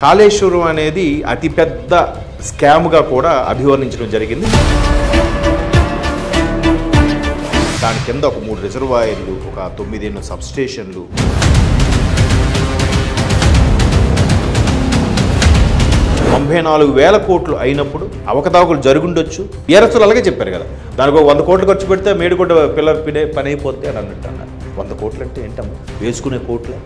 కాళేశ్వరం అనేది అతిపెద్ద స్కామ్గా కూడా అభివర్ణించడం జరిగింది. దాని కింద ఒక 3 రిజర్వాయర్లు, ఒక 9 సబ్స్టేషన్లు, $94,000 కోట్లు అయినప్పుడు అవకతవకలు జరుగుండొచ్చు. బీఆర్ఎస్లు అలాగే చెప్పారు కదా, దానికి 100 కోట్లు ఖర్చు పెడితే మేడిగొడ్డ పిల్లర్ పని అయిపోతే అని అన్నట్టు అన్నారు. 100 కోట్లు అంటే ఏంటమ్మా, వేసుకునే కోట్లే.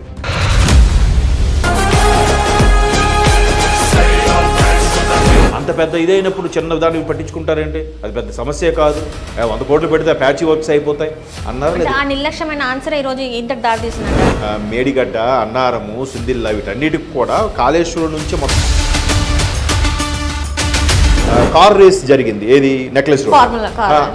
అంత పెద్ద ఇదైనప్పుడు చిన్న దానికి పట్టించుకుంటారంటే అది పెద్ద సమస్య కాదు. 100 కోట్లు పెడితే ప్యాచీ వర్క్స్ అయిపోతాయి అన్నారు. ఆ నిర్లక్ష్యమైన ఆన్సర్ ఈ రోజు ఇంతకు దారి తీస్తున్నారు. మేడిగడ్డ, అన్నారము, సుందిల్లా వీటన్నిటికి కూడా కాళేశ్వరం నుంచి మొత్తం కార్ రేస్ జరిగింది. ఏది నెక్లెస్ రోడ్,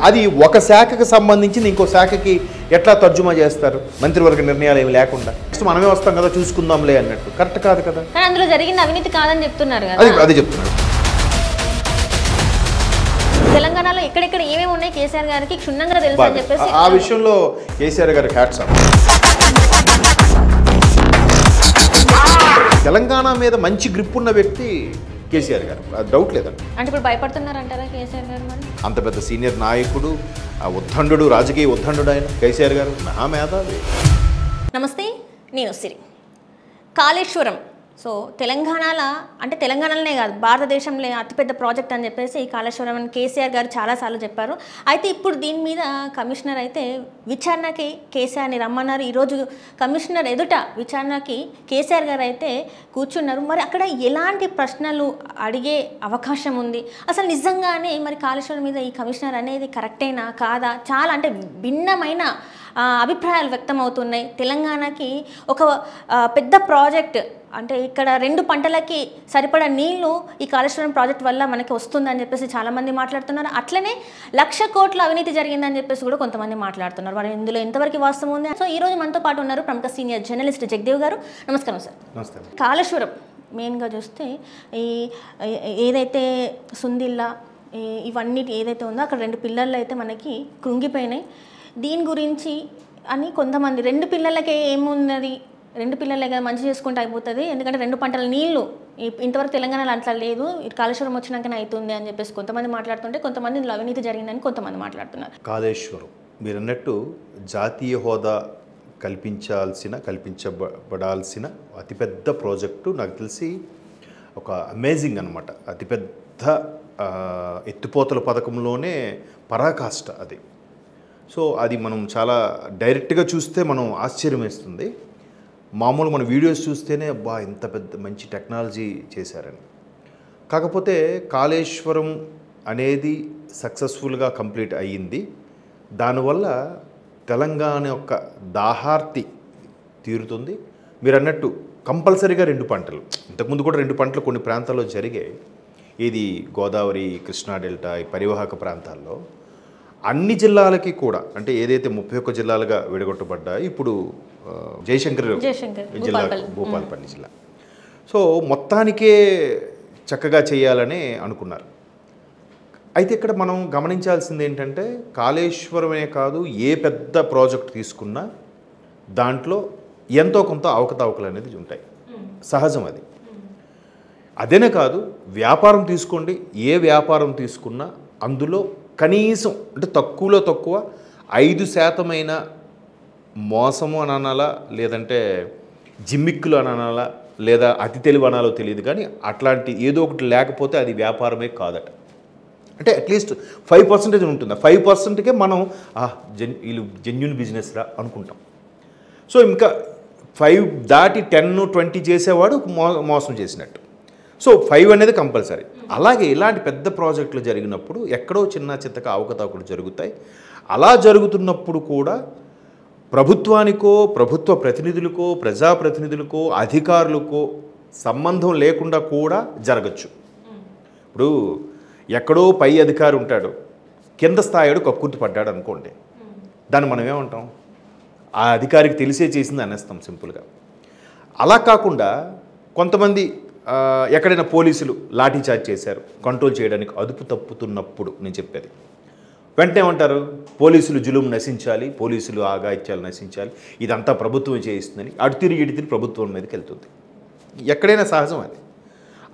అది ఒక శాఖకి సంబంధించింది ఇంకో శాఖకి ఎట్లా తర్జుమా చేస్తారు? మంత్రివర్గ నిర్ణయాలు ఏమి లేకుండా నెక్స్ట్ మనమే వస్తాం కదా చూసుకుందాంలే అన్నట్టు. కరెక్ట్ కాదు కదా. అందులో జరిగింది అవినీతి కాదని చెప్తున్నారు కదా. అదే చెప్తున్నారు. తెలంగాణలో ఎక్కడెక్కడ ఏమేమి ఉన్నాయి కేసీఆర్ గారికి క్షుణ్ణంగా తెలుసు అని చెప్పేసి ఆ విషయంలో కేసీఆర్ గారి హ్యాట్స్ ఆఫ్. తెలంగాణ మీద మంచి గ్రిప్ ఉన్న వ్యక్తి కేసీఆర్ గారు, డౌట్ లేదండి. అంటే ఇప్పుడు భయపడుతున్నారంటారా కేసీఆర్ గారు? మరి అంత పెద్ద సీనియర్ నాయకుడు, ఉద్దండు, రాజకీయ ఉద్దండు ఆయన కేసీఆర్ గారు, మహామేధావి. నమస్తే, నేను సిరి. కాళేశ్వరం సో తెలంగాణలోనే కాదు భారతదేశంలో అతిపెద్ద ప్రాజెక్ట్ అని చెప్పేసి కాళేశ్వరం అని కేసీఆర్ గారు చాలాసార్లు చెప్పారు. అయితే ఇప్పుడు దీని మీద కమిషనర్ అయితే విచారణకి కేసీఆర్ని రమ్మన్నారు. ఈరోజు కమిషనర్ ఎదుట విచారణకి కేసీఆర్ గారు అయితే కూర్చున్నారు. మరి అక్కడ ఎలాంటి ప్రశ్నలు అడిగే అవకాశం ఉంది? అసలు నిజంగానే మరి కాళేశ్వరం మీద ఈ కమిషనర్ అనేది కరెక్టేనా కాదా? చాలా అంటే భిన్నమైన అభిప్రాయాలు వ్యక్తం అవుతున్నాయి. తెలంగాణకి ఒక పెద్ద ప్రాజెక్ట్, అంటే ఇక్కడ 2 పంటలకి సరిపడా నీళ్లు ఈ కాళేశ్వరం ప్రాజెక్ట్ వల్ల మనకి వస్తుందని చెప్పేసి చాలామంది మాట్లాడుతున్నారు. అట్లనే 1,00,000 కోట్ల అవినీతి జరిగిందని చెప్పేసి కూడా కొంతమంది మాట్లాడుతున్నారు. మరి ఇందులో ఎంతవరకు వాస్తవం ఉంది? సో ఈ రోజు మనతో పాటు ఉన్నారు ప్రముఖ సీనియర్ జర్నలిస్ట్ జగదేవ్ గారు. నమస్కారం సార్. నమస్కారం. కాళేశ్వరం మెయిన్గా చూస్తే ఈ ఏదైతే సుందిల్లా ఇవన్నీ ఏదైతే ఉందో అక్కడ 2 పిల్లర్లు అయితే మనకి కృంగిపోయినాయి. దీని గురించి అని కొంతమంది 2 పిల్లలకే ఏమున్నది, 2 పిల్లలే కదా మంచి చేసుకుంటే అయిపోతుంది, ఎందుకంటే 2 పంటల నీళ్లు ఇంతవరకు తెలంగాణలో అట్లా లేదు, కాళేశ్వరం వచ్చినాకనే అవుతుంది అని చెప్పేసి కొంతమంది మాట్లాడుతుంటే, కొంతమంది ఇందులో అవినీతి జరిగిందని కొంతమంది మాట్లాడుతున్నారు. కాళేశ్వరం మీరు అన్నట్టు జాతీయ హోదా కల్పించబడాల్సిన అతిపెద్ద ప్రాజెక్టు. నాకు తెలిసి ఒక అమేజింగ్ అనమాట. అతిపెద్ద ఎత్తిపోతల పథకంలోనే పరాకాష్ట అది. సో అది మనం చాలా డైరెక్ట్గా చూస్తే మనం ఆశ్చర్యం వేస్తుంది. మామూలు మన వీడియోస్ చూస్తేనే అబ్బా ఇంత పెద్ద మంచి టెక్నాలజీ చేశారని. కాకపోతే కాళేశ్వరం అనేది సక్సెస్ఫుల్గా కంప్లీట్ అయ్యింది. దానివల్ల తెలంగాణ యొక్క దాహార్తి తీరుతుంది. మీరు అన్నట్టు కంపల్సరీగా 2 పంటలు, ఇంతకుముందు కూడా 2 పంటలు కొన్ని ప్రాంతాల్లో జరిగాయి. ఇది గోదావరి, కృష్ణా డెల్టా, ఈ పరివాహక ప్రాంతాల్లో అన్ని జిల్లాలకి కూడా, అంటే ఏదైతే 31 జిల్లాలుగా విడగొట్టబడ్డాయి ఇప్పుడు జయశంకర్ జిల్లా, భూపాలపల్లి జిల్లా. సో మొత్తానికే చక్కగా చేయాలని అనుకున్నారు. అయితే ఇక్కడ మనం గమనించాల్సింది ఏంటంటే కాళేశ్వరమే కాదు, ఏ పెద్ద ప్రాజెక్ట్ తీసుకున్నా దాంట్లో ఎంతో కొంత అవకతవకలు అనేది ఉంటాయి, సహజం అది. అదేనే కాదు, వ్యాపారం తీసుకోండి, ఏ వ్యాపారం తీసుకున్నా అందులో కనీసం అంటే తక్కువలో తక్కువ 5% మోసము అని అనాలా, లేదంటే జిమ్మిక్కులు అని అనాలా, లేదా అతి తెలివి అనాలో తెలియదు, కానీ అట్లాంటి ఏదో ఒకటి లేకపోతే అది వ్యాపారమే కాదట. అంటే అట్లీస్ట్ 5% ఉంటుంది. 5%కే మనం వీళ్ళు జెన్యూన్ బిజినెస్ రా అనుకుంటాం. సో ఇంకా 5 దాటి 10-20 చేసేవాడు మోసం చేసినట్టు. సో 5 అనేది కంపల్సరీ. అలాగే ఇలాంటి పెద్ద ప్రాజెక్టులు జరిగినప్పుడు ఎక్కడో చిన్న చిత్తగా అవకతవకలు జరుగుతాయి. అలా జరుగుతున్నప్పుడు కూడా ప్రభుత్వానికో, ప్రభుత్వ ప్రతినిధులకో, ప్రజాప్రతినిధులకో, అధికారులకో సంబంధం లేకుండా కూడా జరగచ్చు. ఇప్పుడు ఎక్కడో పై అధికారి ఉంటాడు, కింద స్థాయిడు కక్కుర్తి పడ్డాడు అనుకోండి, దాన్ని మనం ఏమంటాం? ఆ అధికారికి తెలిసే చేసింది అనేస్తాం సింపుల్గా. అలా కాకుండా కొంతమంది ఎక్కడైనా పోలీసులు లాఠీ చార్జ్ చేశారు, కంట్రోల్ చేయడానికి అదుపు తప్పుతున్నప్పుడు నేను చెప్పేది వెంటనే ఏమంటారు? పోలీసులు జులుం నశించాలి, పోలీసులు ఆగాయిత్యాలు నశించాలి, ఇదంతా ప్రభుత్వం చేయిస్తుందని అటు తిరిగి ప్రభుత్వం మీదకి వెళ్తుంది. ఎక్కడైనా సహజం అది.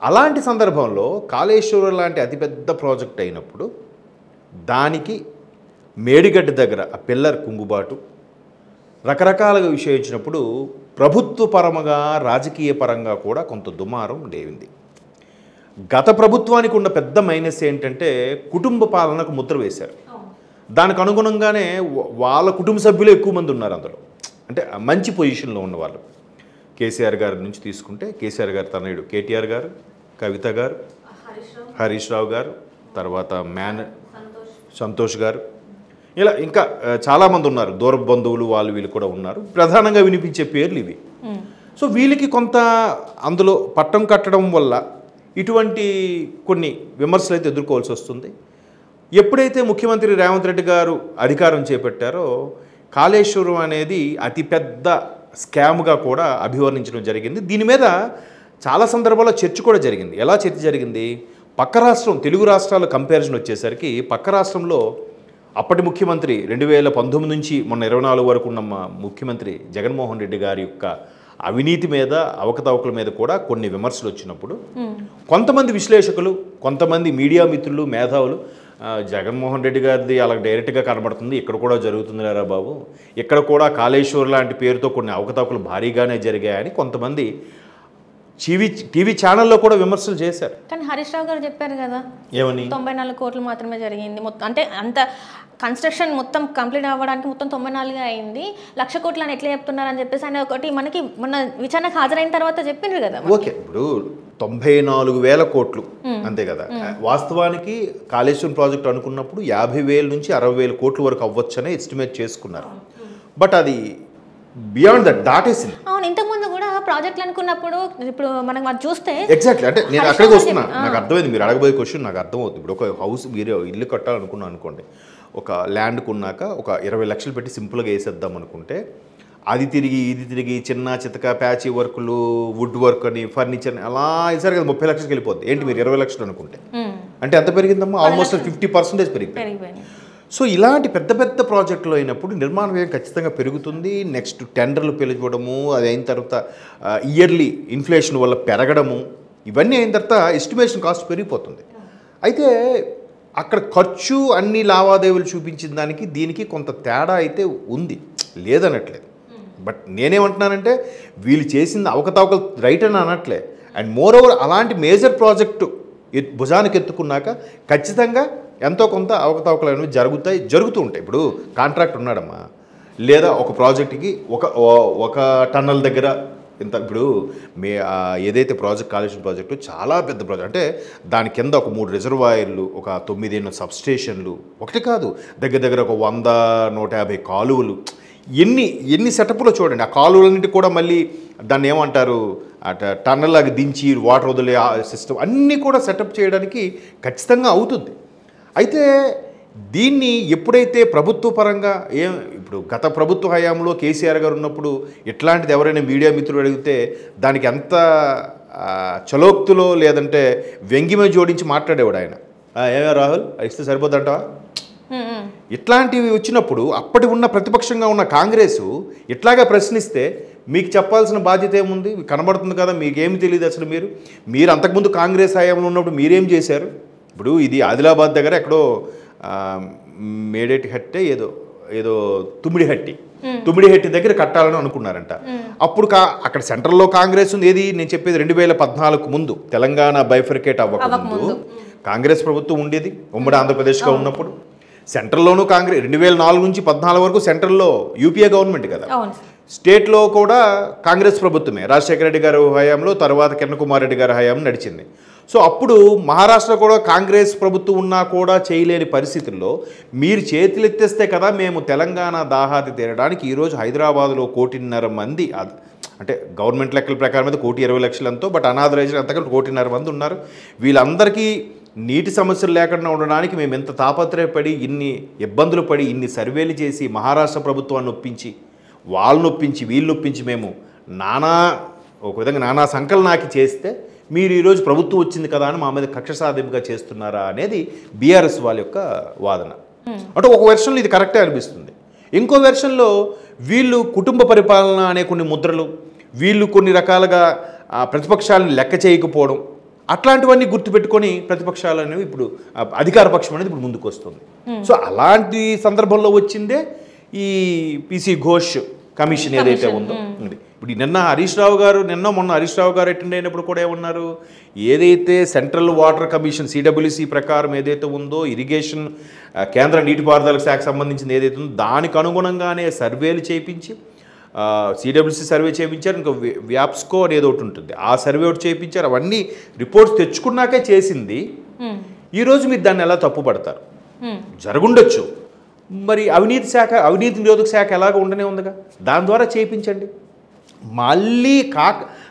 అలాంటి సందర్భంలో కాళేశ్వరం లాంటి అతిపెద్ద ప్రాజెక్ట్ అయినప్పుడు దానికి మేడిగడ్డ దగ్గర ఆ పిల్లర్ కుంగుబాటు రకరకాలుగా విషయం ఇచ్చినప్పుడు ప్రభుత్వ పరముగా రాజకీయ పరంగా కూడా కొంత దుమారం లేవింది. గత ప్రభుత్వానికి ఉన్న పెద్ద మైనస్ ఏంటంటే కుటుంబ పాలనకు ముద్ర వేశారు. దానికి అనుగుణంగానే వాళ్ళ కుటుంబ సభ్యులు ఎక్కువ మంది ఉన్నారు అందులో, అంటే మంచి పొజిషన్లో ఉన్నవాళ్ళు. కేసీఆర్ గారి నుంచి తీసుకుంటే కేసీఆర్ గారు తనయుడు కేటీఆర్ గారు, కవిత గారు, హరీష్ రావు గారు, తర్వాత సంతోష్ గారు, ఇలా ఇంకా చాలామంది ఉన్నారు. దూర బంధువులు వాళ్ళు వీళ్ళు కూడా ఉన్నారు. ప్రధానంగా వినిపించే పేర్లు ఇవి. సో వీళ్ళకి కొంత అందులో పట్టం కట్టడం వల్ల ఇటువంటి కొన్ని విమర్శలు అయితే ఎదుర్కోవాల్సి వస్తుంది. ఎప్పుడైతే ముఖ్యమంత్రి రేవంత్ రెడ్డి గారు అధికారం చేపట్టారో కాళేశ్వరం అనేది అతిపెద్ద స్కామ్గా కూడా అభివర్ణించడం జరిగింది. దీని మీద చాలా సందర్భాల్లో చర్చ కూడా జరిగింది. ఎలా చర్చ జరిగింది? పక్క రాష్ట్రం, తెలుగు రాష్ట్రాల కంపారిజన్ వచ్చేసరికి పక్క రాష్ట్రంలో అప్పటి ముఖ్యమంత్రి 2019 నుంచి మొన్న 24 వరకు ఉన్న ముఖ్యమంత్రి జగన్మోహన్ రెడ్డి గారి యొక్క అవినీతి మీద, అవకతవకల మీద కూడా కొన్ని విమర్శలు వచ్చినప్పుడు కొంతమంది విశ్లేషకులు, కొంతమంది మీడియా మిత్రులు, మేధావులు జగన్మోహన్ రెడ్డి గారిది అలా డైరెక్ట్గా కనబడుతుంది, ఇక్కడ కూడా జరుగుతుంది లేరా బాబు, ఇక్కడ కూడా కాళేశ్వరం లాంటి పేరుతో కొన్ని అవకతవకలు భారీగానే జరిగాయని కొంతమంది టీవీ ఛానల్లో కూడా విమర్శలు చేశారు. కానీ హరీష్ రావు గారు చెప్పారు కదా, ఏమని 94 కోట్లు మాత్రమే జరిగింది. మొత్తం అంటే అంత కన్స్ట్రక్షన్ మొత్తం కంప్లీట్ అవ్వడానికి మొత్తం 94 అయింది, 1,00,000 కోట్లు అని ఎట్లా చెప్తున్నారని చెప్పేసి ఆయన ఒకటి మనకి మొన్న విచారణకు హాజరైన తర్వాత చెప్పిండ్రు కదా. ఓకే, ఇప్పుడు 94,000 కోట్లు అంతే కదా. వాస్తవానికి కాళేశ్వరం ప్రాజెక్ట్ అనుకున్నప్పుడు 50,000 నుంచి 60,000 కోట్ల వరకు అవ్వచ్చనే ఎస్టిమేట్ చేసుకున్నారు. బట్ అది బియాండ్ దట్ దాటేసింది. అవును, ఇంతకుముందు కూడా ప్రాజెక్టులు అనుకున్నప్పుడు ఇప్పుడు మనం అది చూస్తే ఎగ్జాక్ట్లీ, అంటే నేను అక్కడికి వస్తున్నా, నాకు అర్థమైంది మీరు అడగబోయే క్వశ్చన్ నాకు అర్థమవుతుంది. ఇప్పుడు ఒక హౌస్ మీరు ఇల్లు కట్టాలనుకున్నా అనుకోండి, ఒక ల్యాండ్ కొన్నాక ఒక 20 లక్షలు పెట్టి సింపుల్గా వేసేద్దాం అనుకుంటే అది తిరిగి ఇది తిరిగి చిన్న చితక ప్యాచీ వర్కులు, వుడ్ వర్క్ అని, ఫర్నిచర్ అలా ఈసారి కదా 30 లక్షలకి వెళ్ళిపోద్ది. ఏంటి మీరు 20 లక్షలు అనుకుంటే అంటే ఎంత పెరిగిందమ్మా? ఆల్మోస్ట్ 50% పెరిగిపోయింది. సో ఇలాంటి పెద్ద పెద్ద ప్రాజెక్టులు అయినప్పుడు నిర్మాణ వ్యయం ఖచ్చితంగా పెరుగుతుంది. నెక్స్ట్ టెండర్లు పెరిగిపోవడము, అది అయిన తర్వాత ఇయర్లీ ఇన్ఫ్లేషన్ వల్ల పెరగడము, ఇవన్నీ అయిన తర్వాత ఎస్టిమేషన్ కాస్ట్ పెరిగిపోతుంది. అయితే అక్కడ ఖర్చు అన్ని లావాదేవీలు చూపించిన దానికి దీనికి కొంత తేడా అయితే ఉంది, లేదనట్లేదు. బట్ నేనేమంటున్నానంటే వీళ్ళు చేసింది అవకతవకలు రైట్ అని అనట్లే. అండ్ మోర్ ఓవర్ అలాంటి మేజర్ ప్రాజెక్టు భుజానికి ఎత్తుకున్నాక ఖచ్చితంగా ఎంతో కొంత అవకతవకలు అనేవి జరుగుతూ ఉంటాయి. ఇప్పుడు కాంట్రాక్ట్ ఉన్నాడమ్మా, లేదా ఒక ప్రాజెక్టుకి ఒక టన్నల్ దగ్గర ఇంత, ఇప్పుడు ఏదైతే ప్రాజెక్ట్ కాళేశ్వరం ప్రాజెక్టు చాలా పెద్ద ప్రాజెక్ట్, అంటే దాని కింద ఒక 3 రిజర్వాయర్లు, ఒక 9 సబ్స్టేషన్లు, ఒకటి కాదు దగ్గర ఒక 100-150 కాలువలు, ఎన్ని సెటప్లో చూడండి. ఆ కాలువలన్నింటి కూడా మళ్ళీ దాన్ని ఏమంటారు, టన్నల్ లాగా దించి వాటర్ వదిలే సిస్టమ్ అన్నీ కూడా సెటప్ చేయడానికి ఖచ్చితంగా అవుతుంది. అయితే దీన్ని ఎప్పుడైతే ప్రభుత్వ పరంగా ఇప్పుడు గత ప్రభుత్వ హయాంలో కేసీఆర్ గారు ఉన్నప్పుడు ఇట్లాంటిది ఎవరైనా మీడియా మిత్రులు అడిగితే దానికి ఎంత చలోక్తులో లేదంటే వ్యంగ్యమే జోడించి మాట్లాడేవాడు ఆయన. ఏమే రాహుల్ ఇస్తే సరిపోద్దంటావా? ఇట్లాంటివి వచ్చినప్పుడు అప్పటి ఉన్న ప్రతిపక్షంగా ఉన్న కాంగ్రెసు ఇట్లాగా ప్రశ్నిస్తే మీకు చెప్పాల్సిన బాధ్యత ఏముంది? కనబడుతుంది కదా, మీకేమి తెలియదు అసలు. మీరు అంతకుముందు కాంగ్రెస్ హయాంలో ఉన్నప్పుడు మీరేం చేశారు? ఇప్పుడు ఇది ఆదిలాబాద్ దగ్గర ఎక్కడో మేడేటి హట్టే ఏదో తుమ్మిడిహట్టి దగ్గర కట్టాలని అనుకున్నారంట. అప్పుడు అక్కడ సెంట్రల్లో కాంగ్రెస్ ఉంది. ఏది నేను చెప్పేది 2014 ముందు, తెలంగాణ బైఫర్కేట్ అవ్వకముందు కాంగ్రెస్ ప్రభుత్వం ఉండేది ఉమ్మడి ఆంధ్రప్రదేశ్గా ఉన్నప్పుడు. సెంట్రల్లోనూ కాంగ్రెస్ 2004 నుంచి 14 వరకు సెంట్రల్లో యూపీఏ గవర్నమెంట్ కదా, స్టేట్లో కూడా కాంగ్రెస్ ప్రభుత్వమే. రాజశేఖర రెడ్డి గారి హయాంలో, తర్వాత కిరణ్ కుమార్ రెడ్డి గారి హయాం నడిచింది. సో అప్పుడు మహారాష్ట్ర కూడా కాంగ్రెస్ ప్రభుత్వం ఉన్నా కూడా చేయలేని పరిస్థితుల్లో మీరు చేతులెత్తేస్తే కదా మేము తెలంగాణ దాహాతి తీరడానికి ఈరోజు హైదరాబాద్లో 1.5 కోటి మంది, అంటే గవర్నమెంట్ లెక్కల ప్రకారం అయితే 1,20,00,000 ఎంతో, బట్ అనాథరైజ్డ్ అంతకంటే 1.5 కోటి మంది ఉన్నారు. వీళ్ళందరికీ నీటి సమస్యలు లేకుండా ఉండడానికి మేము ఎంత తాపత్రయపడి, ఇన్ని ఇబ్బందులు పడి, ఇన్ని సర్వేలు చేసి మహారాష్ట్ర ప్రభుత్వాన్ని ఒప్పించి, వాళ్ళని ఒప్పించి, వీళ్ళని ఒప్పించి మేము ఒక విధంగా నానా సంకలనాకి చేస్తే మీరు ఈరోజు ప్రభుత్వం వచ్చింది కదా అని మా మీద కక్ష సాధింపుగా చేస్తున్నారా అనేది బీఆర్ఎస్ వాళ్ళ యొక్క వాదన. అంటే ఒక వెర్షన్లో ఇది కరెక్టే అనిపిస్తుంది. ఇంకో వెర్షన్లో వీళ్ళు కుటుంబ పరిపాలన అనే కొన్ని ముద్రలు, వీళ్ళు కొన్ని రకాలుగా ప్రతిపక్షాలను లెక్క చేయకపోవడం, అట్లాంటివన్నీ గుర్తుపెట్టుకొని ప్రతిపక్షాలు అనేవి ఇప్పుడు అధికార పక్షం అనేది ఇప్పుడు ముందుకు వస్తుంది. సో అలాంటి సందర్భంలో వచ్చిందే ఈ పిసి ఘోష్ కమిషన్ ఏదైతే ఉందో. ఇప్పుడు నిన్న మొన్న హరీష్ రావు గారు అటెండ్ అయినప్పుడు కూడా ఏమన్నారు, ఏదైతే సెంట్రల్ వాటర్ కమిషన్ సిడబ్ల్యూసి ప్రకారం ఏదైతే ఉందో ఇరిగేషన్ కేంద్ర నీటిపారుదల శాఖకు సంబంధించింది ఏదైతే ఉందో దానికి అనుగుణంగానే సర్వేలు చేయించి సిడబ్ల్యూసి సర్వే చేయించారు, ఇంకా వ్యాప్స్కో అనేది ఒకటి ఉంటుంది ఆ సర్వే ఒకటి చేయించారు. అవన్నీ రిపోర్ట్స్ తెచ్చుకున్నాకే చేసింది. ఈరోజు మీరు దాన్ని ఎలా తప్పుపడతారు? జరుగుండొచ్చు, మరి అవినీతి నిరోధక శాఖ ఎలాగ ఉండనే ఉందిగా, దాని ద్వారా చేయించండి. మళ్ళీ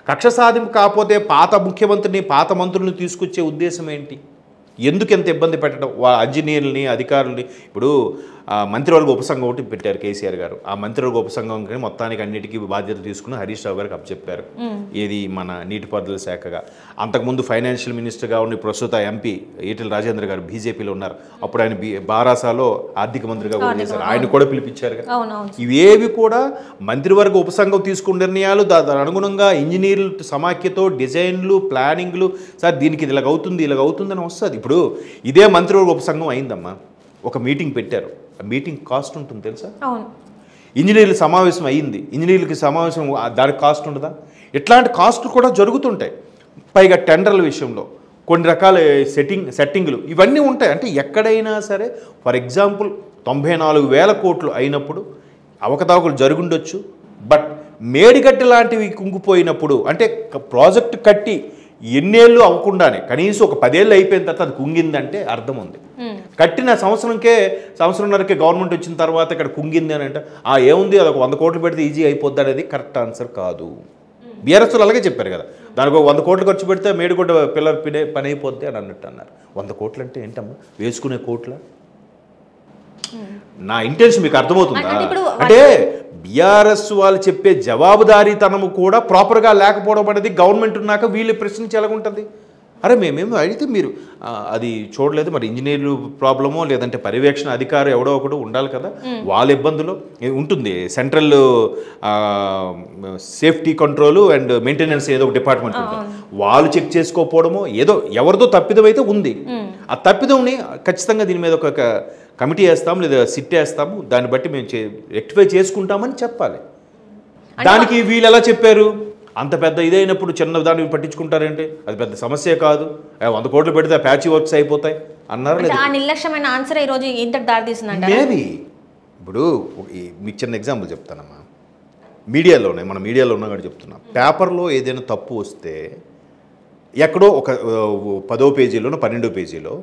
కక్ష సాధింపు కాకపోతే పాత ముఖ్యమంత్రిని పాత మంత్రులను తీసుకొచ్చే ఉద్దేశం ఏంటి? ఎందుకు ఎంత ఇబ్బంది పెట్టడం ఇంజనీర్లని అధికారులని? ఇప్పుడు మంత్రివర్గ ఉపసంఘం ఒకటి పెట్టారు కేసీఆర్ గారు. ఆ మంత్రివర్గ ఉపసంఘం మొత్తానికి అన్నిటికీ బాధ్యత తీసుకుని హరీష్ రావు గారికి అప్పచెప్పారు. ఏది మన నీటిపారుదల శాఖగా. అంతకుముందు ఫైనాన్షియల్ మినిస్టర్గా ఉండి ప్రస్తుత ఎంపీ ఈటెల రాజేంద్ర గారు బీజేపీలో ఉన్నారు. అప్పుడు ఆయన బారాసాలో ఆర్థిక మంత్రిగా కూడా చేశారు. ఆయన కూడా పిలిపించారు. ఇవేవి కూడా మంత్రివర్గ ఉపసంఘం తీసుకున్న నిర్ణయాలు, దాని అనుగుణంగా ఇంజనీర్లు సమాఖ్యతో డిజైన్లు ప్లానింగ్లు, సార్ దీనికి ఇలాగ అవుతుందని వస్తుంది. ఇప్పుడు ఇదే మంత్రివర్గ ఉపసంఘం అయిందమ్మా, ఒక మీటింగ్ పెట్టారు. ఆ మీటింగ్ కాస్ట్ ఉంటుంది తెలుసా? ఇంజనీర్ల సమావేశం అయ్యింది, ఇంజనీర్లకి సమావేశం దానికి కాస్ట్ ఉండదా? ఇట్లాంటి కాస్ట్లు కూడా జరుగుతుంటాయి. పైగా టెండర్ల విషయంలో కొన్ని రకాల సెట్టింగ్లు ఇవన్నీ ఉంటాయి. అంటే ఎక్కడైనా సరే ఫర్ ఎగ్జాంపుల్ 94,000 కోట్లు అయినప్పుడు అవకతవకలు జరుగుండొచ్చు. బట్ మేడిగడ్డ లాంటివి కుంగిపోయినప్పుడు, అంటే ప్రాజెక్టు కట్టి ఎన్నేళ్ళు అవ్వకుండానే కనీసం ఒక 10 ఏళ్ళు అయిపోయిన తర్వాత అది కుంగిందంటే అర్థం ఉంది. కట్టిన సంవత్సరంన్నరకే గవర్నమెంట్ వచ్చిన తర్వాత ఇక్కడ కుంగింది అని అంటే ఏముంది, అది ఒక 100 కోట్లు పెడితే ఈజీ అయిపోద్ది అనేది కరెక్ట్ ఆన్సర్ కాదు. బీఆర్ఎస్లు అలాగే చెప్పారు కదా, దానికి ఒక 100 కోట్లు ఖర్చు పెడితే మేడిగడ్డ పిల్లల పని అయిపోద్ది అని అన్నట్టు అన్నారు. 100 కోట్లు అంటే ఏంటమ్మా, వేసుకునే కోట్ల? నా ఇంటెన్షన్ మీకు అర్థమవుతుందా? అంటే బీఆర్ఎస్ వాళ్ళు చెప్పే జవాబుదారీతనము కూడా ప్రాపర్గా లేకపోవడం అనేది గవర్నమెంట్ ఉన్నాక వీళ్ళు ప్రశ్నించి ఎలాగుంటుంది? అరే మేమేమో అడిగితే మీరు అది చూడలేదు, మరి ఇంజనీర్లు ప్రాబ్లమో లేదంటే పర్యవేక్షణ అధికారి ఎవడో ఒకడు ఉండాలి కదా, వాళ్ళ ఇబ్బందులు ఉంటుంది. Central safety control and maintenance ఏదో ఒక డిపార్ట్మెంట్ ఉంటుంది, వాళ్ళు చెక్ చేసుకోకపోవడమో ఏదో ఎవరిదో తప్పిదం అయితే ఉంది. ఆ తప్పిదంని ఖచ్చితంగా దీని మీద ఒక కమిటీ వేస్తాము లేదా సిట్ వేస్తాము, దాన్ని బట్టి మేము రెక్టిఫై చేసుకుంటామని చెప్పాలి. దానికి వీళ్ళు ఎలా చెప్పారు? అంత పెద్ద ఇదైనప్పుడు చిన్న దాన్ని పట్టించుకుంటారంటే అది పెద్ద సమస్య కాదు, 100 కోట్లు పెడితే ప్యాచీ వర్క్స్ అయిపోతాయి అన్నారు. నిర్లక్ష్యమైన ఆన్సర్ ఈరోజు ఇంతకు దారితీసిందంట. మేబీ ఇప్పుడు మీకు చిన్న ఎగ్జాంపుల్ చెప్తానమ్మా. మీడియాలోనే మన మీడియాలో ఉన్నా కూడా చెప్తున్నా, పేపర్లో ఏదైనా తప్పు వస్తే ఎక్కడో ఒక 10వ పేజీలోనో 12వ పేజీలో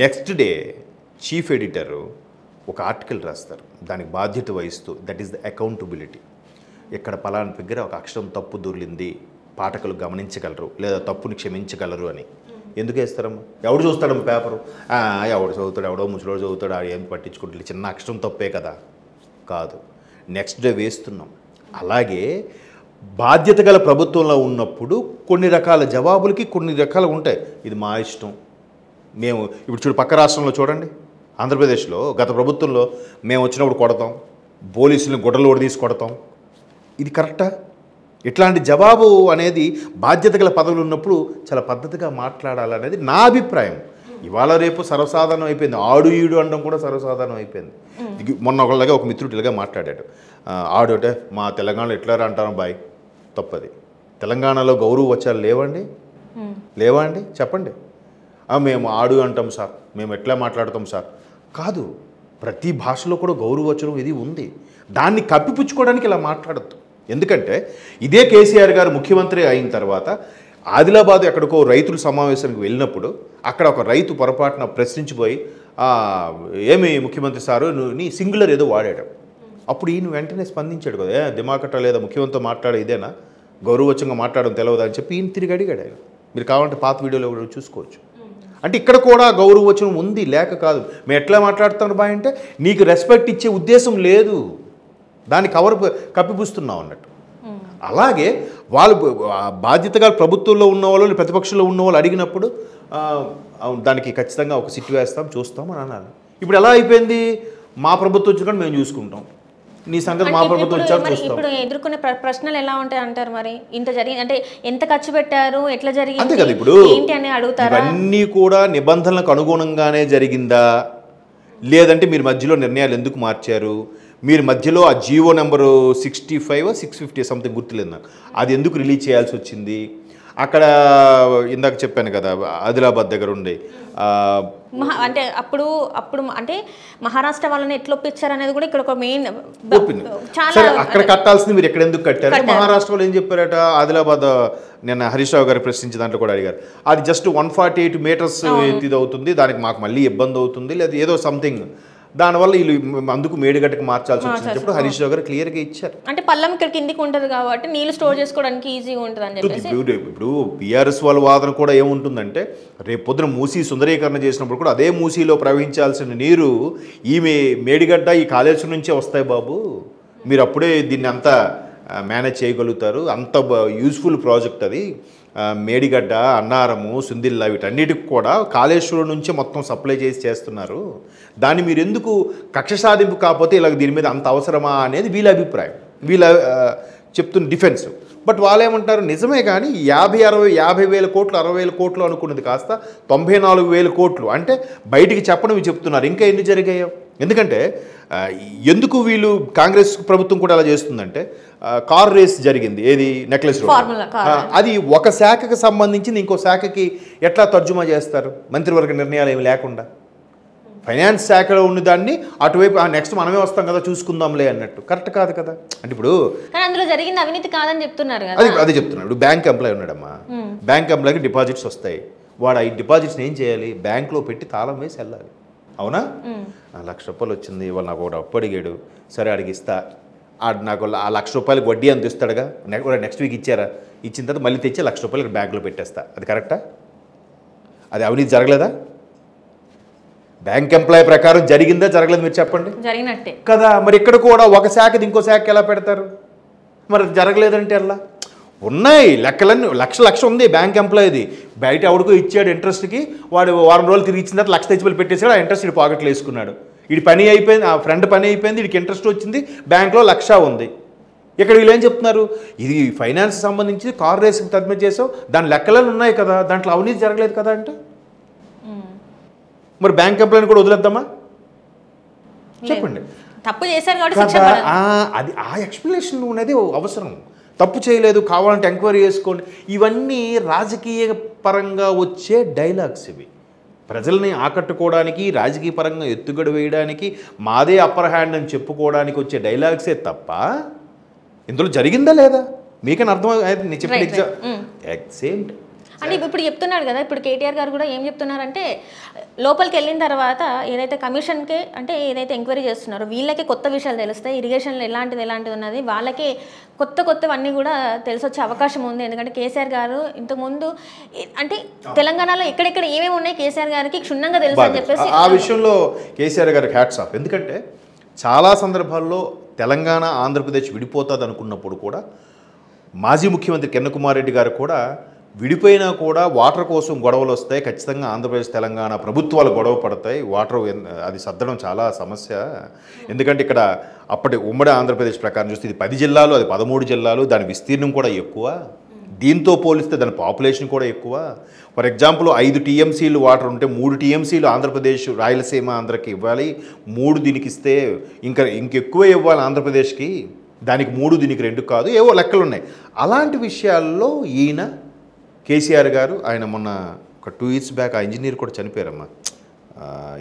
నెక్స్ట్ డే చీఫ్ ఎడిటర్ ఒక ఆర్టికల్ రాస్తారు, దానికి బాధ్యత వహిస్తూ, దట్ ఈస్ ద అకౌంటబిలిటీ. ఇక్కడ పలానా దగ్గర ఒక అక్షరం తప్పు దొర్లింది, పాఠకులు గమనించగలరు లేదా తప్పుని క్షమించగలరు అని. ఎందుకు వేస్తారమ్మా? ఎవడు చూస్తాడమ్మా పేపరు? ఎవడు చదువుతాడు, ఎవడో ముసలోడు చదువుతాడు, ఏం పట్టించుకుంటుంది, చిన్న అక్షరం తప్పే కదా. కాదు, నెక్స్ట్ డే వేస్తున్నాం. అలాగే బాధ్యత గల ప్రభుత్వంలో ఉన్నప్పుడు కొన్ని రకాల జవాబులకి కొన్ని రకాలు ఉంటాయి. ఇది మా ఇష్టం, మేము ఇప్పుడు చూడు పక్క రాష్ట్రంలో చూడండి, ఆంధ్రప్రదేశ్లో గత ప్రభుత్వంలో మేము వచ్చినప్పుడు కొడతాం, పోలీసులను గుడ్డలు తీసి కొడతాం. ఇది కరెక్టా? ఇట్లాంటి జవాబు అనేది బాధ్యత గల పదవులు ఉన్నప్పుడు చాలా పద్ధతిగా మాట్లాడాలనేది నా అభిప్రాయం. ఇవాళ రేపు సర్వసాధారణం అయిపోయింది, ఆడు ఈడు అనడం కూడా సర్వసాధారణం అయిపోయింది. మొన్న ఒకళ్ళగా ఒక మిత్రుడు ఇలాగా మాట్లాడాడు, ఆడు అంటే మా తెలంగాణలో ఎట్లా అంటాను బాయ్, తప్పది. తెలంగాణలో గౌరవ వచ్చాలు లేవా అండి చెప్పండి. మేము ఆడు అంటాం సార్, మేము ఎట్లా మాట్లాడతాం సార్. కాదు, ప్రతి భాషలో కూడా గౌరవచనం ఇది ఉంది. దాన్ని కప్పిపుచ్చుకోవడానికి ఇలా మాట్లాడద్దు. ఎందుకంటే ఇదే కేసీఆర్ గారు ముఖ్యమంత్రి అయిన తర్వాత ఆదిలాబాద్ ఎక్కడికో రైతుల సమావేశానికి వెళ్ళినప్పుడు అక్కడ ఒక రైతు పొరపాటున ప్రశ్నించిపోయి ఏమి ముఖ్యమంత్రి సారు నీ సింగులర్ ఏదో వాడాడు. అప్పుడు ఈయన వెంటనే స్పందించాడు కదా, దిమాకట్ట లేదా ముఖ్యమంత్రితో మాట్లాడే ఇదేనా, గౌరవచంగా మాట్లాడడం తెలియదా అని చెప్పి ఈయన తిరిగి అడిగాడు ఆయన. మీరు కావాలంటే పాత వీడియోలో చూసుకోవచ్చు. అంటే ఇక్కడ కూడా గౌరవచనం ఉంది, లేక కాదు. మేము ఎట్లా మాట్లాడుతాను బాయ్ అంటే నీకు రెస్పెక్ట్ ఇచ్చే ఉద్దేశం లేదు, దాన్ని కప్పిపుస్తున్నావు అన్నట్టు. అలాగే వాళ్ళు బాధ్యతగా ప్రభుత్వంలో ఉన్నవాళ్ళు ప్రతిపక్షంలో ఉన్నవాళ్ళు అడిగినప్పుడు దానికి ఖచ్చితంగా ఒక సిట్ వేస్తాం చూస్తాం అని అనాలి. ఇప్పుడు ఎలా అయిపోయింది, మా ప్రభుత్వం వచ్చి మేము చూసుకుంటాం, నీ సంగతి మా ప్రభుత్వం వచ్చాక చూస్తాం. ఇప్పుడు ఎదుర్కొనే ప్రశ్నలు ఎలా ఉంటాయి అంటారు మరి? ఇంత జరిగింది అంటే ఎంత ఖర్చు పెట్టారు, ఎట్లా జరిగింది, అంతే కదా. ఇప్పుడు ఏంటి అని అడుగుతారా? ఇవన్నీ కూడా నిబంధనలకు అనుగుణంగానే జరిగిందా, లేదంటే మీరు మధ్యలో నిర్ణయాలు ఎందుకు మార్చారు, మీరు మధ్యలో ఆ జియో నెంబరు 65 650 సంథింగ్ గుర్తులేదు నాకు, అది ఎందుకు రిలీజ్ చేయాల్సి వచ్చింది, అక్కడ ఇందాక చెప్పాను కదా ఆదిలాబాద్ దగ్గర ఉండే అంటే అప్పుడు అంటే మహారాష్ట్ర వాళ్ళని ఎట్లా ఒప్పించారు అనేది కూడా ఇక్కడ ఒక మెయిన్. సరే, అక్కడ కట్టాల్సింది మీరు ఎక్కడ ఎందుకు కట్టారు? మహారాష్ట్ర వాళ్ళు ఏం చెప్పారట, ఆదిలాబాద్ నిన్న హరీష్ రావు గారు ప్రశ్నించి దాంట్లో కూడా అడిగారు, అది జస్ట్ 148 మీటర్స్ ఇది అవుతుంది, దానికి మాకు మళ్ళీ ఇబ్బంది అవుతుంది లేదా ఏదో సంథింగ్, దానివల్ల వీళ్ళు అందుకు మేడిగడ్డకి మార్చాల్సి వచ్చినప్పుడు హరీష్ రావు గారు క్లియర్గా ఇచ్చారు. అంటే పల్లం ఇక్కడ కిందికి ఉంటుంది కాబట్టి నీళ్ళు స్టోర్ చేసుకోవడానికి ఈజీగా ఉంటుంది అని చెప్పేసి. ఇప్పుడు బీఆర్ఎస్ వాళ్ళ వాదన కూడా ఏముంటుందంటే, రేపు పొద్దున మూసీ సుందరీకరణ చేసినప్పుడు కూడా అదే మూసీలో ప్రవహించాల్సిన నీరు ఈమె మేడిగడ్డ ఈ కాళేశ్వరం నుంచే వస్తాయి బాబు, మీరు అప్పుడే దీన్ని అంతా మేనేజ్ చేయగలుగుతారు, అంత యూస్ఫుల్ ప్రాజెక్ట్ అది, మేడిగడ్డ, అన్నారము, సుందిల్లా వీటన్నిటికి కూడా కాళేశ్వరం నుంచే మొత్తం సప్లై చేస్తున్నారు, దాన్ని మీరు ఎందుకు కక్ష సాధింపు కాకపోతే ఇలా దీని మీద అంత అవసరమా అనేది వీళ్ళ అభిప్రాయం, వీళ్ళ చెప్తున్న డిఫెన్స్. బట్ వాళ్ళు ఏమంటారు, నిజమే కానీ 50,000 కోట్లు 60,000 కోట్లు అనుకున్నది కాస్త 94,000 కోట్లు అంటే బయటికి చెప్పనివి చెప్తున్నారు. ఇంకా ఎన్ని జరిగాయో? ఎందుకంటే ఎందుకు వీళ్ళు కాంగ్రెస్ ప్రభుత్వం కూడా అలా చేస్తుందంటే, కార్ రేస్ జరిగింది ఏది నెక్లెస్ రోడ్, అది ఒక శాఖకు సంబంధించింది ఇంకో శాఖకి ఎట్లా తర్జుమా చేస్తారు మంత్రివర్గ నిర్ణయాలు ఏమి లేకుండా? ఫైనాన్స్ శాఖలో ఉన్న దాన్ని అటువైపు నెక్స్ట్ మనమే వస్తాం కదా చూసుకుందాంలే అన్నట్టు కరెక్ట్ కాదు కదా. అంటే ఇప్పుడు అందులో జరిగింది అవినీతి కాదని చెప్తున్నారు కదా, అదే చెప్తున్నాడు. ఇప్పుడు బ్యాంక్ ఎంప్లాయ్ ఉన్నాడమ్మా, బ్యాంక్ ఎంప్లాయ్కి డిపాజిట్స్ వస్తాయి, వాడు ఆ డిపాజిట్స్ని ఏం చేయాలి, బ్యాంక్లో పెట్టి తాళం వేసి వెళ్ళాలి, అవునా? 1,00,000 రూపాయలు వచ్చింది, వాళ్ళు నాకు ఒకటి అప్పు అడిగాడు, సరే అడిగిస్తా, నాకు ఆ 1,00,000 రూపాయలకి వడ్డీ అంత ఇస్తాడుగా, నెక్స్ట్ వీక్ ఇచ్చారా, ఇచ్చిన తర్వాత మళ్ళీ తెచ్చి 1,00,000 రూపాయలు బ్యాంకులో పెట్టేస్తా, అది కరెక్టా? అది అవినీతి జరగలేదా? బ్యాంక్ ఎంప్లాయ్ ప్రకారం జరిగిందా జరగలేదు మీరు చెప్పండి? జరిగినట్టే కదా. మరి ఇక్కడ కూడా ఒక శాఖది ఇంకో శాఖకి ఎలా పెడతారు? మరి జరగలేదంటే ఎలా? ఉన్నాయి లెక్కలన్నీ, లక్ష ఉంది బ్యాంక్ ఎంప్లాయ్ది, బయట ఎవడికో ఇచ్చాడు ఇంట్రెస్ట్కి, వాడు వారం రోజులు తిరిగి ఇచ్చిన తర్వాత 1,00,000 తెచ్చి పెట్టేసాడు, ఆ ఇంట్రెస్ట్ ఇటు పాకెట్లో వేసుకున్నాడు, వీడి పని అయిపోయింది, ఆ ఫ్రెండ్ పని అయిపోయింది, వీడికి ఇంట్రెస్ట్ వచ్చింది, బ్యాంక్లో 1,00,000 ఉంది. ఇక్కడ వీళ్ళు ఏం చెప్తున్నారు, ఇది ఫైనాన్స్ సంబంధించి కార్ రేస్కి తద్మిత చేసావు, దాని లెక్కలను ఉన్నాయి కదా, దాంట్లో అవినీతి జరగలేదు కదా అంటే మరి బ్యాంక్ ఎంప్లాయ్ని కూడా వదిలేద్దామా చెప్పండి? తప్పు చేశారు అది ఆ ఎక్స్ప్లెనేషన్ అనేది అవసరం. తప్పు చేయలేదు కావాలంటే ఎంక్వైరీ చేసుకోండి, ఇవన్నీ రాజకీయ పరంగా వచ్చే డైలాగ్స్ ఇవి, ప్రజల్ని ఆకట్టుకోవడానికి రాజకీయ పరంగా ఎత్తుగడ వేయడానికి మాదే అప్పర్ హ్యాండ్ అని చెప్పుకోవడానికి వచ్చే డైలాగ్సే తప్ప ఇందులో జరిగిందా లేదా మీకని అర్థం నేను చెప్పిన ఎగ్జామ్. అంటే ఇప్పుడు చెప్తున్నాడు కదా, ఇప్పుడు కేటీఆర్ గారు కూడా ఏం చెప్తున్నారంటే, లోపలికి వెళ్ళిన తర్వాత ఏదైతే కమిషన్కే అంటే ఏదైతే ఎంక్వైరీ చేస్తున్నారో వీళ్ళకే కొత్త విషయాలు తెలుస్తాయి, ఇరిగేషన్లో ఎలాంటిది ఉన్నది వాళ్ళకే కొత్తవన్నీ కూడా తెలిసొచ్చే అవకాశం ఉంది. ఎందుకంటే కేసీఆర్ గారు ఇంతకుముందు అంటే తెలంగాణలో ఎక్కడెక్కడ ఏమేమి ఉన్నాయి కేసీఆర్ గారికి క్షుణ్ణంగా తెలుసు అని చెప్పేసి ఆ విషయంలో కేసీఆర్ గారికి హ్యాట్స్ ఆఫ్. ఎందుకంటే చాలా సందర్భాల్లో తెలంగాణ ఆంధ్రప్రదేశ్ విడిపోతుంది అనుకున్నప్పుడు కూడా మాజీ ముఖ్యమంత్రి కిరణ్ కుమార్ రెడ్డి గారు కూడా విడిపోయినా కూడా వాటర్ కోసం గొడవలు వస్తాయి, ఖచ్చితంగా ఆంధ్రప్రదేశ్ తెలంగాణ ప్రభుత్వాలు గొడవ పడతాయి, వాటర్ అది సర్దడం చాలా సమస్య. ఎందుకంటే ఇక్కడ అప్పటి ఉమ్మడి ఆంధ్రప్రదేశ్ ప్రకారం చూస్తే ఇది 10 జిల్లాలు, అది 13 జిల్లాలు, దాని విస్తీర్ణం కూడా ఎక్కువ, దీంతో పోలిస్తే దాని పాపులేషన్ కూడా ఎక్కువ. ఫర్ ఎగ్జాంపుల్ 5 టీఎంసీలు వాటర్ ఉంటే 3 టీఎంసీలు ఆంధ్రప్రదేశ్ రాయలసీమ ఆంధ్రకి ఇవ్వాలి, 3 దీనికి ఇస్తే ఇంకెక్కువ ఇవ్వాలి ఆంధ్రప్రదేశ్కి, దానికి 3 దీనికి 2 కాదు, ఏవో లెక్కలు ఉన్నాయి. అలాంటి విషయాల్లో ఈయన కేసీఆర్ గారు ఆయన మొన్న ఒక 2 years బ్యాక్ ఆ ఇంజనీర్ కూడా చనిపోయారమ్మా,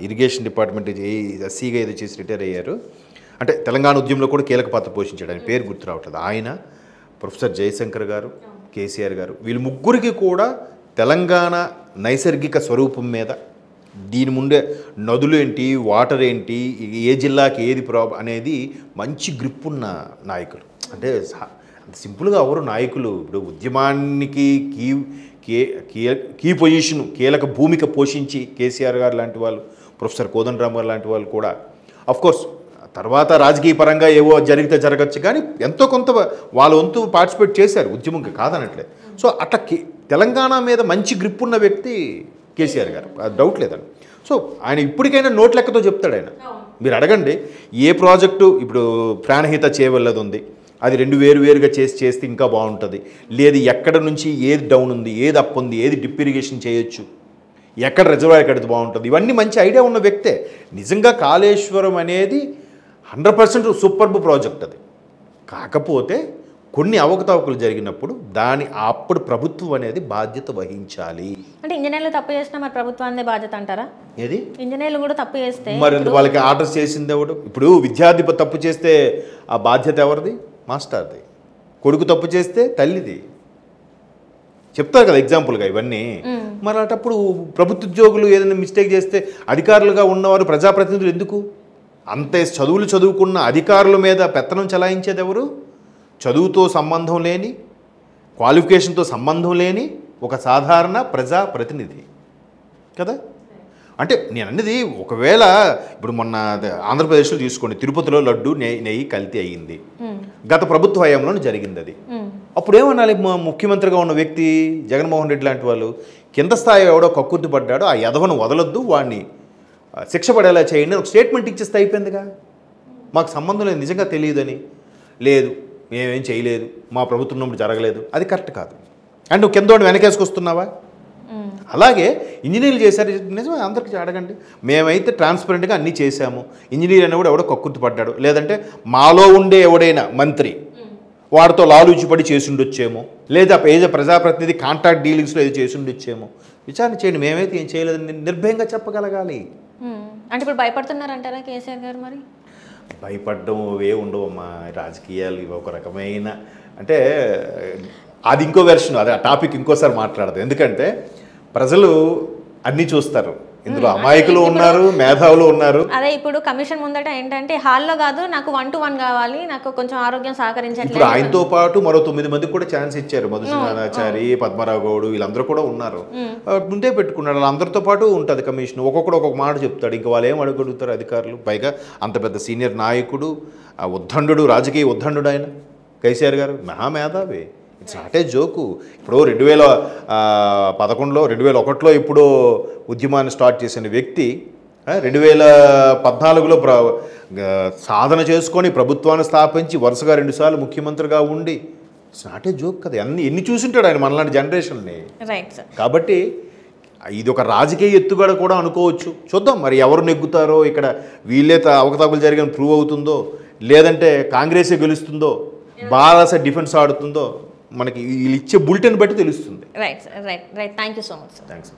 ఇరిగేషన్ డిపార్ట్మెంట్ ఎస్సీగా ఏదో చేసి రిటైర్ అయ్యారు, అంటే తెలంగాణ ఉద్యమంలో కూడా కీలక పాత్ర పోషించాడు, ఆయన పేరు గుర్తు రావట్లేదు. ఆయన, ప్రొఫెసర్ జయశంకర్ గారు, కేసీఆర్ గారు, వీళ్ళు ముగ్గురికి కూడా తెలంగాణ నైసర్గిక స్వరూపం మీద, దీని ముందే నదులు ఏంటి, వాటర్ ఏంటి, ఏ జిల్లాకి ఏది అనేది మంచి గ్రిప్ ఉన్న నాయకులు. అంటే సింపుల్గా ఎవరు నాయకులు, ఇప్పుడు ఉద్యమానికి కీ పొజిషన్, కీలక భూమిక పోషించి కేసీఆర్ గారు లాంటి వాళ్ళు, ప్రొఫెసర్ కోదండరామ్ గారు లాంటి వాళ్ళు కూడా అఫ్కోర్స్ తర్వాత రాజకీయ పరంగా ఏవో జరిగితే జరగచ్చు, కానీ ఎంతో కొంత వాళ్ళ వంతు పార్టిసిపేట్ చేశారు ఉద్యమంకి, కాదనట్లే. సో అట్లా తెలంగాణ మీద మంచి గ్రిప్ ఉన్న వ్యక్తి కేసీఆర్ గారు, అది డౌట్ లేదండి. సో ఆయన ఇప్పటికైనా నోట్ లెక్కతో చెప్తాడు ఆయన, మీరు అడగండి ఏ ప్రాజెక్టు ఇప్పుడు ప్రాణహిత చేయవల్లది ఉంది, అది 2 వేరుగా చేస్తే ఇంకా బాగుంటుంది, లేదు ఎక్కడ నుంచి ఏది డౌన్ ఉంది, ఏది అప్ ఉంది, ఏది డిప్ ఇరిగేషన్ చేయొచ్చు, ఎక్కడ రిజర్వాయర్ కడితే బాగుంటుంది, ఇవన్నీ మంచి ఐడియా ఉన్న వ్యక్తే. నిజంగా కాళేశ్వరం అనేది 100% సూపర్బ్ ప్రాజెక్ట్ అది. కాకపోతే కొన్ని అవకతవకలు జరిగినప్పుడు అప్పుడు ప్రభుత్వం అనేది బాధ్యత వహించాలి. అంటే ఇంజనీర్లు తప్పు చేసినా మరి ప్రభుత్వాన్ని బాధ్యత అంటారా? ఏది ఇంజనీర్లు కూడా తప్పు చేస్తే మరి వాళ్ళకి ఆర్డర్స్ చేసింది ఎవడు? ఇప్పుడు విద్యార్థి తప్పు చేస్తే ఆ బాధ్యత ఎవరిది? మాస్టర్ది. కొడుకు తప్పు చేస్తే తల్లిది. చెప్తారు కదా ఎగ్జాంపుల్గా ఇవన్నీ. మరి అటప్పుడు ప్రభుత్వ ఉద్యోగులు ఏదైనా మిస్టేక్ చేస్తే అధికారులుగా ఉన్నవారు ప్రజాప్రతినిధులు ఎందుకు? అంతే చదువులు చదువుకున్న అధికారుల మీద పెత్తనం చెలాయించేది ఎవరు? చదువుతో సంబంధం లేని, క్వాలిఫికేషన్తో సంబంధం లేని ఒక సాధారణ ప్రజాప్రతినిధి కదా. అంటే నేను అన్నది ఒకవేళ ఇప్పుడు మొన్న ఆంధ్రప్రదేశ్లో తీసుకోండి, తిరుపతిలో లడ్డు నెయ్యి కల్తీ అయ్యింది, గత ప్రభుత్వ హయాంలోనే జరిగింది అది. అప్పుడు ఏమనాలి ముఖ్యమంత్రిగా ఉన్న వ్యక్తి జగన్మోహన్ రెడ్డి లాంటి వాళ్ళు, కింద స్థాయి ఎవడో కక్కుర్తి పడ్డాడో ఆ యదవను వదలొద్దు, వాడిని శిక్ష పడేలా చేయండి ఒక స్టేట్మెంట్ ఇచ్చేస్తే అయిపోయిందిగా. మాకు సంబంధం లేదు, నిజంగా తెలియదని, లేదు మేమేం చేయలేదు, మా ప్రభుత్వం ఉన్నప్పుడు జరగలేదు, అది కరెక్ట్ కాదు. అండ్ నువ్వు కింద వెనకేసుకొస్తున్నావా? అలాగే ఇంజనీర్లు చేశారు, నిజమే, అందరికీ అడగండి. మేమైతే ట్రాన్స్పరెంట్గా అన్నీ చేశాము, ఇంజనీర్ అని కూడా ఎవడో కక్కుర్తి పడ్డాడు, లేదంటే మాలో ఉండే ఎవడైనా మంత్రి వాడితో లాలూచిపడి చేసి ఉండొచ్చేమో, లేదా ప్రజాప్రతినిధి కాంట్రాక్ట్ డీలింగ్స్లో ఏదో చేసి ఉండొచ్చేమో, విచారణ చేయండి. మేమైతే ఏం చేయలేదని నిర్భయంగా చెప్పగలగాలి. అంటే ఇప్పుడు భయపడుతున్నారంటారా కేసీఆర్ గారు? మరి భయపడడం ఏ ఉండవు అమ్మా, రాజకీయాలు ఇవి ఒక రకమైన, అంటే అది ఇంకో వెర్షన్, అది ఆ టాపిక్ ఇంకోసారి మాట్లాడదు. ఎందుకంటే ప్రజలు అన్నీ చూస్తారు, ఇందులో అమాయకులు ఉన్నారు, మేధావులు ఉన్నారు. అదే ఇప్పుడు కమిషన్ ముందట ఏంటంటే హాల్లో కాదు, నాకు 1-to-1 కావాలి, నాకు కొంచెం ఆరోగ్యం సహకరించట్లేదు. ఇప్పుడు ఆయనతో పాటు మరో 9 మందికి కూడా ఛాన్స్ ఇచ్చారు, మధుసూదనాచారి, పద్మరావు గౌడ్, వీళ్ళందరూ కూడా ఉన్నారు. ముందే పెట్టుకున్నాడు, వాళ్ళందరితో పాటు ఉంటుంది కమిషన్. ఒక్కొక్కడు ఒక్కొక్క మాట చెప్తాడు, ఇంకా వాళ్ళు ఏం అడుగుతారు అధికారులు? పైగా అంత పెద్ద సీనియర్ నాయకుడు, ఉద్దండు, రాజకీయ ఉద్దండు ఆయన కేసీఆర్ గారు, మహామేధావి. It's not a joke. ఇప్పుడు 2011లో 2001లో ఇప్పుడు ఉద్యమాన్ని స్టార్ట్ చేసిన వ్యక్తి 2014లో సాధన చేసుకొని ప్రభుత్వాన్ని స్థాపించి వరుసగా 2 సార్లు ముఖ్యమంత్రిగా ఉండి, ఇట్స్ నాట్ ఏ జోక్ కదా. ఎన్ని చూసింటాడు ఆయన మనలాంటి జనరేషన్ని. కాబట్టి ఇది ఒక రాజకీయ ఎత్తుగడ కూడా అనుకోవచ్చు. చూద్దాం మరి ఎవరు నెగ్గుతారో, ఇక్కడ వీళ్ళే అవకతవకలు జరిగిన ప్రూవ్ అవుతుందో, లేదంటే కాంగ్రెసే గెలుస్తుందో, బారాస డిఫెన్స్ ఆడుతుందో, మనకి వీళ్ళు ఇచ్చే బులెటిన్ బట్టి తెలుస్తుంది. Right thank you so much. Thanks.